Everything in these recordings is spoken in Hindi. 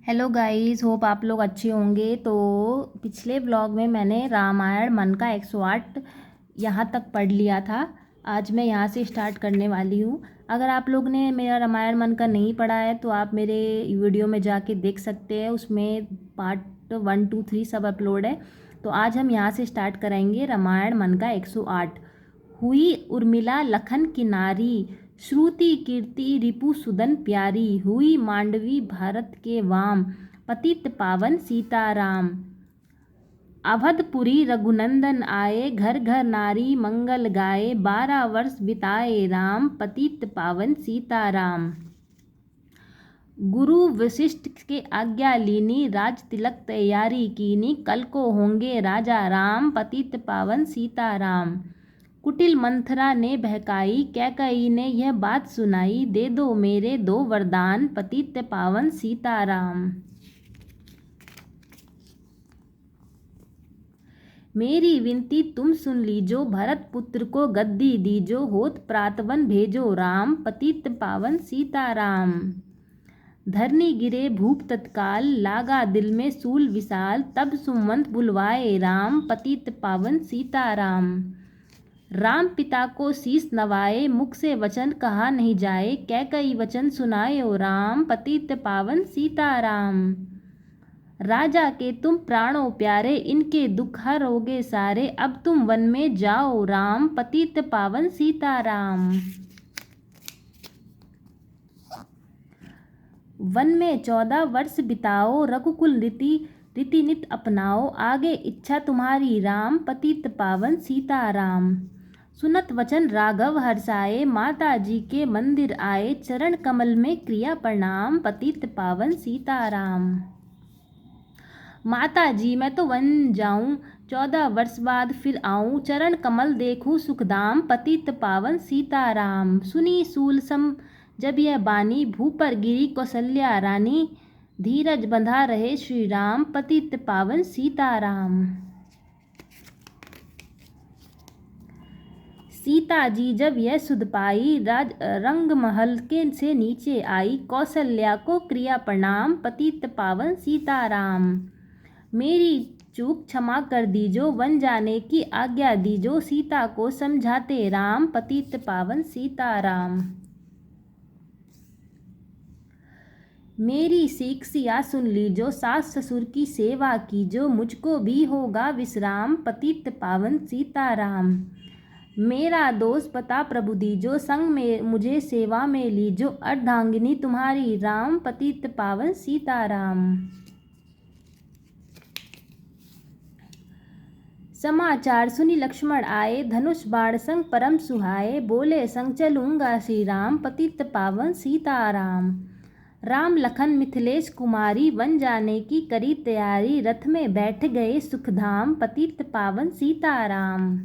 हेलो गाइस, होप आप लोग अच्छे होंगे। तो पिछले व्लॉग में मैंने रामायण मन का 108 यहाँ तक पढ़ लिया था। आज मैं यहाँ से स्टार्ट करने वाली हूँ। अगर आप लोग ने मेरा रामायण मन का नहीं पढ़ा है तो आप मेरे वीडियो में जाके देख सकते हैं, उसमें पार्ट 1, 2, 3 सब अपलोड है। तो आज हम यहाँ से स्टार्ट कराएंगे रामायण मन का 108। हुई उर्मिला लखन की नारी, श्रुति कीर्ति रिपु सुदन प्यारी। हुई मांडवी भारत के वाम, पतित पावन सीताराम। अवधपुरी रघुनंदन आए, घर घर नारी मंगल गाए। 12 वर्ष बिताए राम, पतित पावन सीताराम। गुरु वशिष्ठ के आज्ञा लीनी, राज तिलक तैयारी कीनी। कल को होंगे राजा राम, पतित पावन सीताराम। कुटिल मंथरा ने बहकाई, कैकई ने यह बात सुनाई। दे दो मेरे 2 वरदान, पतित पावन सीताराम। मेरी विनती तुम सुन लीजो, भरत पुत्र को गद्दी दीजो। होत प्रातवन भेजो राम, पतित पावन सीताराम। धरनी गिरे भूप तत्काल, लागा दिल में सूल विशाल। तब सुमंत बुलवाए राम, पतित पावन सीताराम। राम पिता को शीस नवाए, मुख से वचन कहा नहीं जाए। कैकई वचन सुनाए ओ राम, पतित पावन सीताराम। राजा के तुम प्राणों प्यारे, इनके दुख हरोगे सारे। अब तुम वन में जाओ राम, पतित पावन सीताराम। वन में 14 वर्ष बिताओ, रघुकुल रीति नित अपनाओ। आगे इच्छा तुम्हारी राम, पतित पावन सीताराम। सुनत वचन राघव हर्षाए, माता जी के मंदिर आए। चरण कमल में क्रिया प्रणाम, पतित पावन सीताराम। माता जी मैं तो वन जाऊं, 14 वर्ष बाद फिर आऊं। चरण कमल देखूं सुखधाम, पतित पावन सीताराम। सुनी सूल सम जब यह बानी, भू पर गिरी कौशल्या रानी। धीरज बंधा रहे श्री राम, पतित पावन सीताराम। सीता जी जब यह सुध पाई, राज रंग महल के से नीचे आई। कौशल्या को क्रिया प्रणाम, पतित पावन सीताराम। मेरी चूक क्षमा कर दीजो, वन जाने की आज्ञा दीजो। सीता को समझाते राम, पतित पावन सीताराम। मेरी शिक्षा सुन लीजो, सास ससुर की सेवा कीजो। मुझको भी होगा विश्राम, पतित पावन सीताराम। मेरा दोष पता प्रभु दीजो, संग में मुझे सेवा में लीजो। अर्धांगिनी तुम्हारी राम, पतित पावन सीताराम। समाचार सुनी लक्ष्मण आए, धनुष बाण संग परम सुहाए। बोले संग चलूंगा श्री राम, पतित पावन सीताराम। राम लखन मिथिलेश कुमारी, वन जाने की करी तैयारी। रथ में बैठ गए सुखधाम, पतित पावन सीताराम।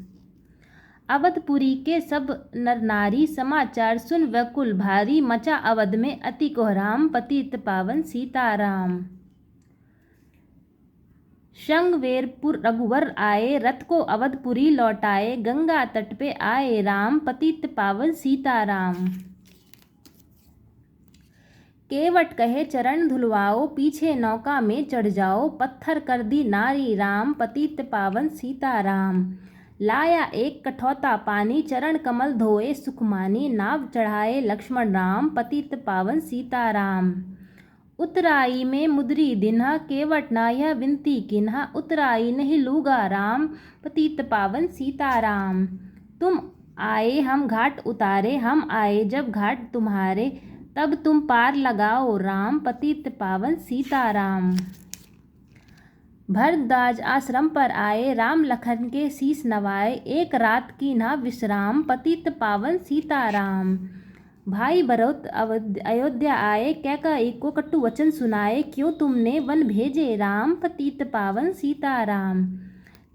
अवधपुरी के सब नर नारी, समाचार सुन व्याकुल भारी। मचा अवध में अति कोहराम, पतित पावन सीताराम। शंगवेरपुर रघुवर आए, रथ को अवधपुरी लौटाए। गंगा तट पे आए राम, पतित पावन सीताराम। केवट कहे चरण धुलवाओ, पीछे नौका में चढ़ जाओ। पत्थर कर दी नारी राम, पतित पावन सीताराम। लाया एक कठौता पानी, चरण कमल धोए सुखमानी। नाव चढ़ाए लक्ष्मण राम, पतित पावन सीताराम। उतराई में मुद्री दिन्हा, केवट ना यह विनती किन्हा। उतराई नहीं लूगा राम, पतित पावन सीताराम। तुम आए हम घाट उतारे, हम आए जब घाट तुम्हारे। तब तुम पार लगाओ राम, पतित पावन सीताराम। भरद्वाज आश्रम पर आए, राम लखन के शीस नवाए। एक रात की ना विश्राम, पतित पावन सीताराम। भाई भरत अयोध्या आए, कैकई को कटु वचन सुनाए। क्यों तुमने वन भेजे राम, पतित पावन सीताराम।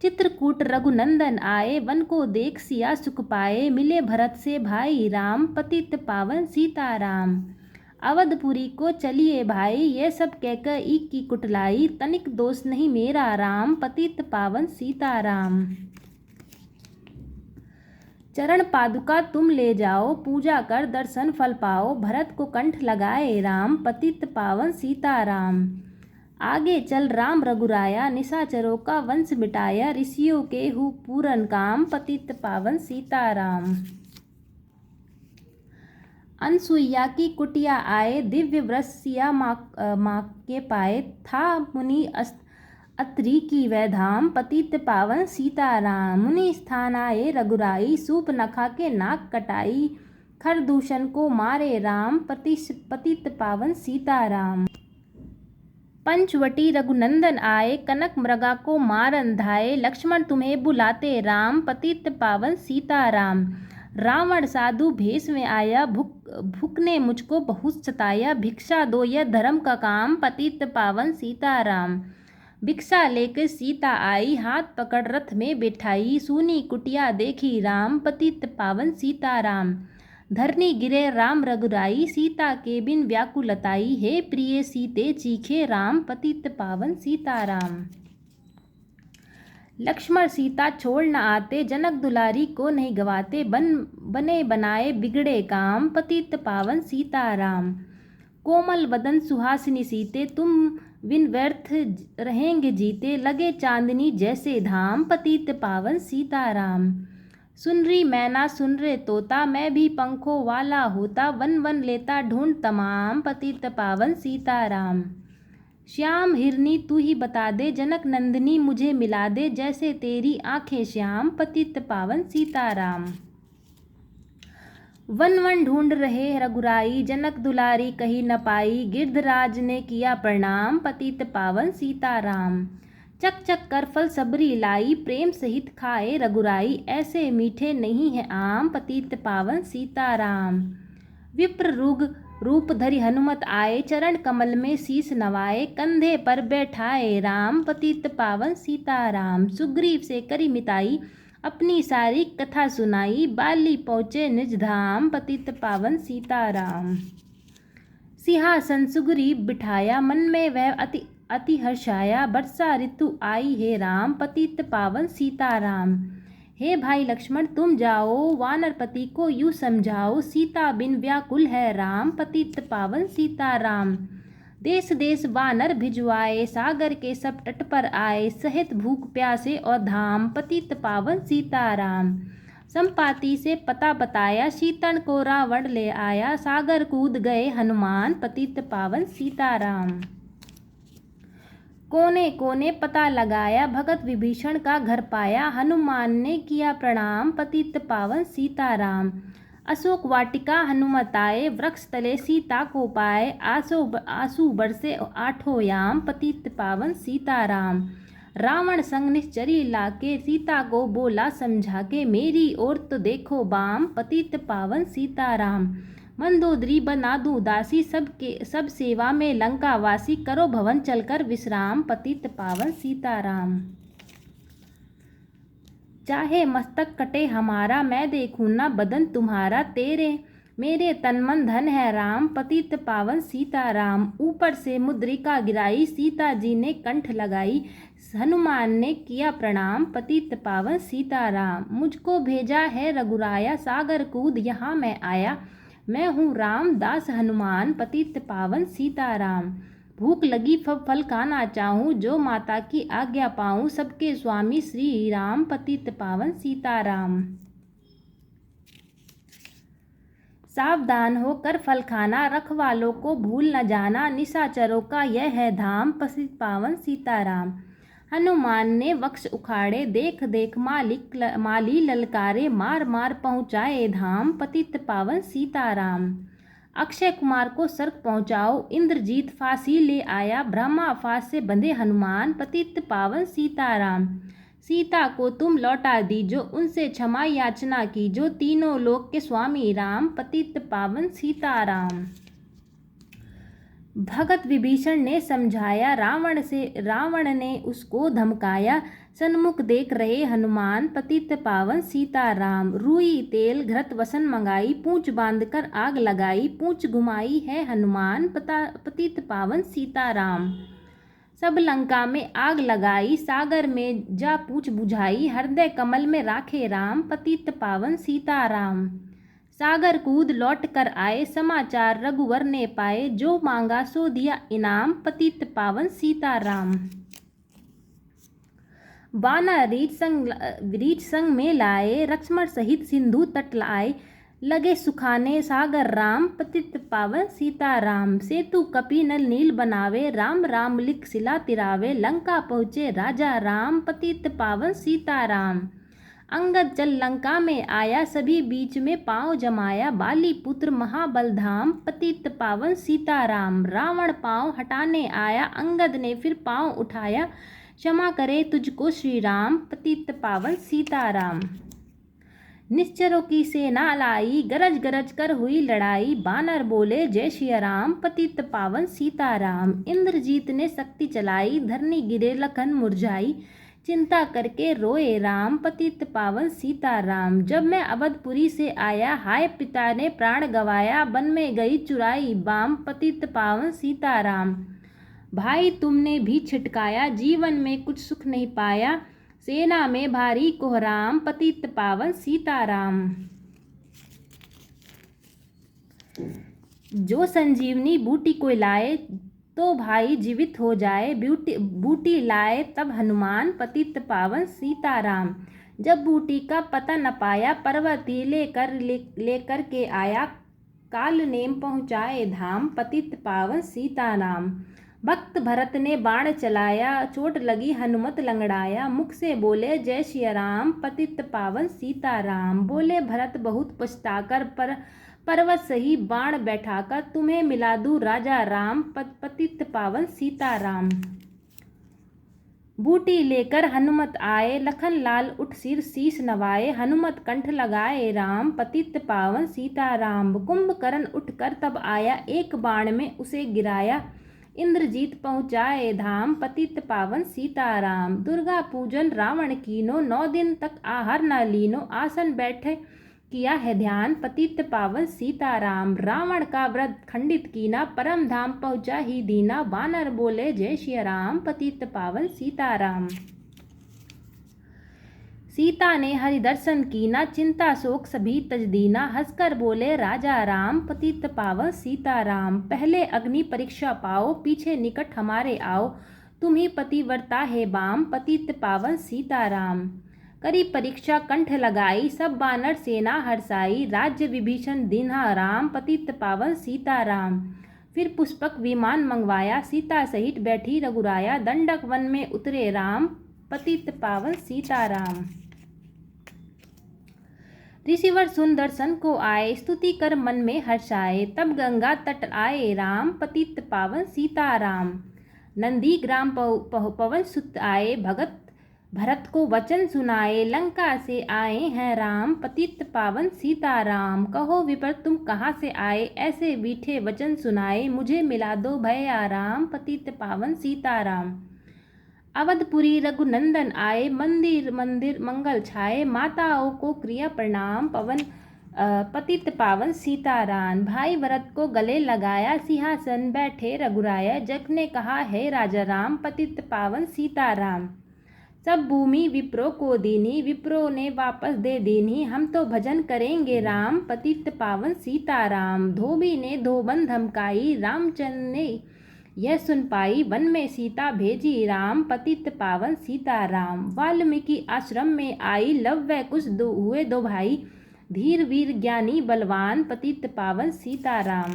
चित्रकूट रघुनंदन आए, वन को देख सिया सुख पाए। मिले भरत से भाई राम, पतित पावन सीताराम। अवधपुरी को चलिए भाई, ये सब कैकई की कुटलाई। तनिक दोष नहीं मेरा राम, पतित पावन सीताराम। चरण पादुका तुम ले जाओ, पूजा कर दर्शन फल पाओ। भरत को कंठ लगाए राम, पतित पावन सीताराम। आगे चल राम रघुराया, निशाचरों का वंश मिटाया, ऋषियों के हु पूरन काम, पतित पावन सीताराम। अनसुईया की कुटिया आए, दिव्य व्रत सिया माँ के पाए, था मुनि अत्रि की वह धाम, पतित पावन सीताराम। मुनि स्थान आए रघुराई, सूप नखा के नाक कटाई, खरदूषण को मारे राम, पतित पावन सीताराम। पंचवटी रघुनंदन आए, कनक मृगा को मारन धाये, लक्ष्मण तुम्हें बुलाते राम, पतित पावन सीताराम। रावण साधु भेष में आया, भूख ने मुझको बहुत सताया, भिक्षा दो यह धर्म का काम, पतित पावन सीताराम। भिक्षा लेकर सीता आई, हाथ पकड़ रथ में बिठाई, सूनी कुटिया देखी राम, पतित पावन सीताराम। धरनी गिरे राम रघुराई, सीता के बिन व्याकुलताई, हे प्रिय सीते चीखे राम, पतित पावन सीताराम। लक्ष्मण सीता छोड़ न आते, जनक दुलारी को नहीं गवाते, बने बनाए बिगड़े काम, पतित पावन सीताराम। कोमल वदन सुहासिनी सीते, तुम बिन व्यर्थ रहेंगे जीते, लगे चांदनी जैसे धाम, पतित पावन सीताराम। सुन रही मैना सुन रे तोता, मैं भी पंखों वाला होता, वन वन लेता ढूंढ तमाम, पतित पावन सीताराम। श्याम हिरनी तू ही बता दे, जनक नंदिनी मुझे मिला दे, जैसे तेरी आंखें श्याम, पतित पावन सीताराम। वन वन ढूंढ रहे रघुराई, जनक दुलारी कहीं न पाई, गिरधराज ने किया प्रणाम, पतित पावन सीताराम। चक चक कर फल सबरी लाई, प्रेम सहित खाए रघुराई, ऐसे मीठे नहीं है आम, पतित पावन सीताराम। विप्र रूप धरि हनुमत आए, चरण कमल में शीस नवाए, कंधे पर बैठाए राम, पतित पावन सीताराम। सुग्रीव से करी मिताई, अपनी सारी कथा सुनाई, बाली पहुँचे निज धाम, पतित पावन सीताराम। सिंहासन सुग्रीव बिठाया, मन में वह अति हर्षाया, वर्षा ऋतु आई है राम, पतित पावन सीताराम। हे भाई लक्ष्मण तुम जाओ, वानरपति को यूँ समझाओ, सीता बिन व्याकुल है राम, पतित पावन सीताराम। देश देश वानर भिजवाए, सागर के सब तट पर आए, सहित भूख प्यासे और धाम, पतित पावन सीताराम। संपाति से पता बताया, सीतन को रावण ले आया, सागर कूद गए हनुमान, पतित पावन सीताराम। कोने कोने पता लगाया, भगत विभीषण का घर पाया, हनुमान ने किया प्रणाम, पतित पावन सीताराम। अशोक वाटिका हनुमत आए, वृक्ष तले सीता को पाए, आंसू बरसे आठों याम, पतित पावन सीताराम। रावण संग निश्चरी लाके, सीता को बोला समझा के, मेरी ओर तो देखो बाम, पतित पावन सीताराम। मंदोदरी बना दूं दासी, सब सेवा में लंका वासी, करो भवन चलकर विश्राम, पतित पावन सीताराम। चाहे मस्तक कटे हमारा, मैं देखूं ना बदन तुम्हारा, तेरे मेरे तन मन धन है राम, पतित पावन सीताराम। ऊपर से मुद्रिका गिराई, सीता जी ने कंठ लगाई, हनुमान ने किया प्रणाम, पतित पावन सीताराम। मुझको भेजा है रघुराया, सागर कूद यहाँ मैं आया, मैं हूँ राम दास हनुमान, पतित पावन सीताराम। भूख लगी फल खाना चाहूँ, जो माता की आज्ञा पाऊँ, सबके स्वामी श्री राम, पतित पावन सीताराम। सावधान होकर फल खाना, रखवालों को भूल न जाना, निशाचरों का यह है धाम, पतित पावन सीताराम। हनुमान ने वक्ष उखाड़े, देख देख माली ललकारे, मार मार पहुँचाए धाम, पतित पावन सीताराम। अक्षय कुमार को स्वर्ग पहुँचाओ, इंद्रजीत फांसी ले आया, ब्रह्मा फांस से बंधे हनुमान, पतित पावन सीताराम। सीता को तुम लौटा दीजो, उनसे क्षमा याचना कीजो, तीनों लोक के स्वामी राम, पतित पावन सीताराम। भगत विभीषण ने समझाया, रावण ने उसको धमकाया, सन्मुख देख रहे हनुमान, पतित पावन सीताराम। रुई तेल घृत वसन मंगाई, पूंछ बांधकर आग लगाई, पूंछ घुमाई है हनुमान, पतित पावन सीताराम। सब लंका में आग लगाई, सागर में जा पूंछ बुझाई, हृदय कमल में राखे राम, पतित पावन सीताराम। सागर कूद लौट कर आए, समाचार रघुवर ने पाए, जो मांगा सो दिया इनाम, पतित पावन सीताराम। वानर रीछ संग में लाए, लक्ष्मण सहित सिंधु तट लाए, लगे सुखाने सागर राम, पतित पावन सीताराम। सेतु कपि नल नील बनावे, राम राम लिख शिला तिरावे, लंका पहुँचे राजा राम, पतित पावन सीताराम। अंगद चल लंका में आया, सभी बीच में पाँव जमाया, बाली पुत्र महाबल धाम, पतित पावन सीताराम। रावण पाँव हटाने आया, अंगद ने फिर पाँव उठाया, क्षमा करे तुझको श्री राम, पतित पावन सीताराम। निश्चरों की सेना लाई, गरज गरज कर हुई लड़ाई, बानर बोले जय श्री राम, पतित पावन सीताराम। इंद्रजीत ने शक्ति चलाई, धरनी गिरे लखन मुरझाई, चिंता करके रोए राम, पतित पावन सीताराम। जब मैं अवधपुरी से आया, हाय पिता ने प्राण गवाया, वन में गई चुराई बाम, पतित पावन सीताराम। भाई तुमने भी छिटकाया, जीवन में कुछ सुख नहीं पाया, सेना में भारी कोहराम, पतित पावन सीताराम। जो संजीवनी बूटी को लाए, तो भाई जीवित हो जाए, बूटी लाए तब हनुमान, पतित पावन सीताराम। जब बूटी का पता न पाया, पर्वती लेकर के आया, काल नेम पहुँचाए धाम, पतित पावन सीताराम। भक्त भरत ने बाण चलाया, चोट लगी हनुमत लंगड़ाया, मुख से बोले जय श्री राम, पतित पावन सीताराम। बोले भरत बहुत पछताकर, पर्वत सही बाण बैठाकर, तुम्हें मिला दूं राजा राम, पतित पावन सीताराम। बूटी लेकर हनुमत आए, लखन लाल उठ सिर शीश नवाए, हनुमत कंठ लगाए राम, पतित पावन सीताराम। कुंभकर्ण उठकर तब आया, एक बाण में उसे गिराया, इंद्रजीत पहुँचाए धाम, पतित पावन सीताराम। दुर्गा पूजन रावण कीनो, 9 दिन तक आहार न लीनो, आसन बैठे किया है ध्यान, पतित पावन सीताराम। रावण का व्रत खंडित कीना, परम धाम पहुँचा ही दीना, वानर बोले जय श्री राम, पतित पावन सीताराम। सीता ने हरि दर्शन कीना, चिंता शोक सभी तज दीना, हंसकर बोले राजा राम, पतित पावन सीताराम। पहले अग्नि परीक्षा पाओ, पीछे निकट हमारे आओ, तुम ही पतिव्रता है बाम, पतित पावन सीताराम। करी परीक्षा कंठ लगाई, सब बानर सेना हर्षाई, राज्य विभीषण दीन्हा राम, पतित पावन सीताराम। फिर पुष्पक विमान मंगवाया, सीता सहित बैठी रघुराया, दंडक वन में उतरे राम, पतित पावन सीताराम। ऋषिवर सुन दर्शन को आए, स्तुति कर मन में हर्षाए, तब गंगा तट आए राम, पतित पावन सीताराम। नंदी ग्राम पवन सुत आए, भगत भरत को वचन सुनाए, लंका से आए हैं राम, पतित पावन सीताराम। कहो विपर तुम कहाँ से आए, ऐसे मीठे वचन सुनाए, मुझे मिला दो भय आराम, पतित पावन सीताराम। अवधपुरी रघुनंदन आए, मंदिर मंदिर मंगल छाए, माताओं को क्रिया प्रणाम, पतित पावन सीताराम। भाई भरत को गले लगाया, सिंहासन बैठे रघुराया, जग ने कहा है राजा राम, पतित पावन सीताराम। सब भूमि विप्रो को दीनी, विप्रो ने वापस दे दीनी, हम तो भजन करेंगे राम, पतित पावन सीताराम। धोबी ने धोबन धमकाई, रामचंद्र ने यह सुन पाई, वन में सीता भेजी राम, पतित पावन सीताराम। वाल्मीकि आश्रम में आई, लव व कुश हुए दो भाई, धीर वीर ज्ञानी बलवान, पतित पावन सीताराम।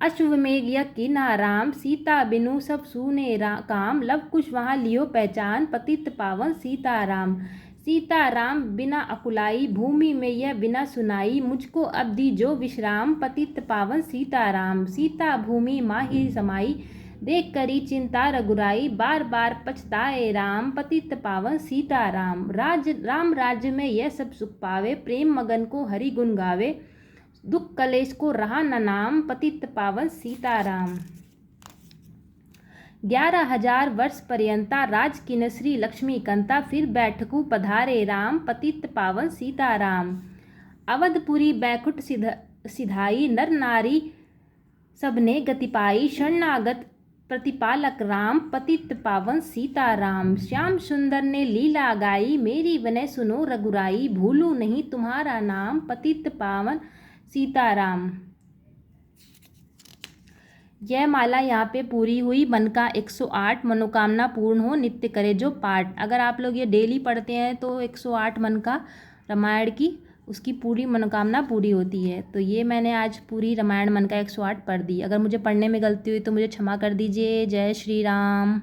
अश्वमेघ यज्ञ कीन्हा राम, सीता बिनु सब सूने काम, लव कुश वहाँ लियो पहचान, पतित पावन सीताराम। सीता राम बिना अकुलाई, भूमि में यह बिना सुनाई, मुझको अब दी जो विश्राम, पतित पावन सीताराम। सीता भूमि माही समाई, देख करी चिंता रघुराई, बार बार पछताए राम, पतित पावन सीताराम। राम राज्य में यह सब सुख पावे, प्रेम मगन को हरि गुण गावे, दुख कलेश को रहा न नाम, पतित पावन सीताराम। 11,000 वर्ष पर्यंता राज किन श्री लक्ष्मी कंता, फिर बैठकू पधारे राम, पतित पावन सीताराम। अवधपुरी बैकुंठ सिधाई, नर नारी सबने गति पाई, शरणागत प्रतिपालक राम, पतित पावन सीताराम। श्याम सुंदर ने लीला गाई, मेरी विनय सुनो रघुराई। भूलूं नहीं तुम्हारा नाम, पतित पावन सीताराम। यह माला यहाँ पे पूरी हुई। मन का 108 मनोकामना पूर्ण हो, नित्य करे जो पाठ। अगर आप लोग ये डेली पढ़ते हैं तो 108 मन का रामायण की उसकी पूरी मनोकामना पूरी होती है। तो ये मैंने आज पूरी रामायण मन का 108 पढ़ दी। अगर मुझे पढ़ने में गलती हुई तो मुझे क्षमा कर दीजिए। जय श्री राम।